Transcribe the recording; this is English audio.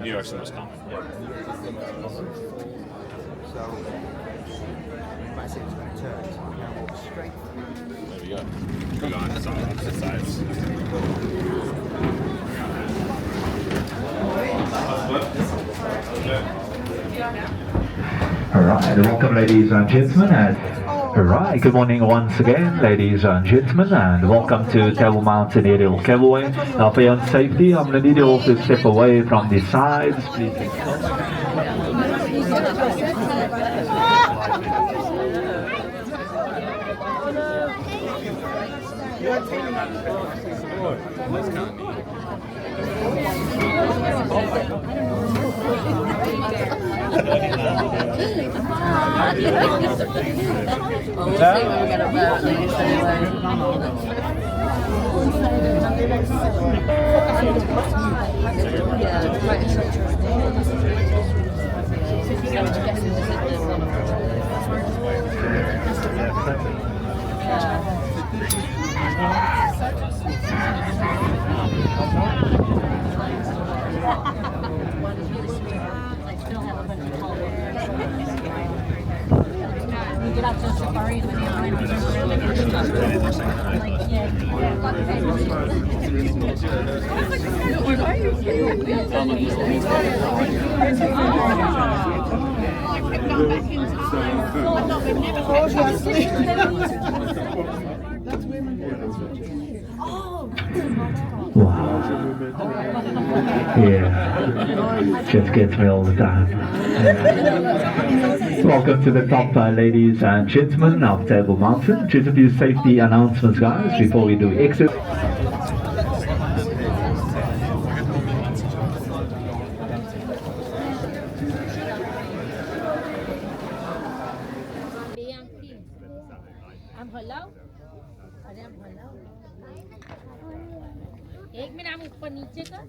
入浴しました。There we go. We're going to some exercise. Alright, welcome ladies and gentlemen. Alright, good morning once again ladies and gentlemen, and welcome to Table Mountain Aerial Cableway. Now for your safety, I'm going to need you all to step away from the sides. Please take Wow. Yeah. Just gets me all the time. Yeah. Welcome to the top, ladies and gentlemen of Table Mountain. Just a few safety announcements, guys, before we do exit. एक minute हम ऊपर नीचे कर।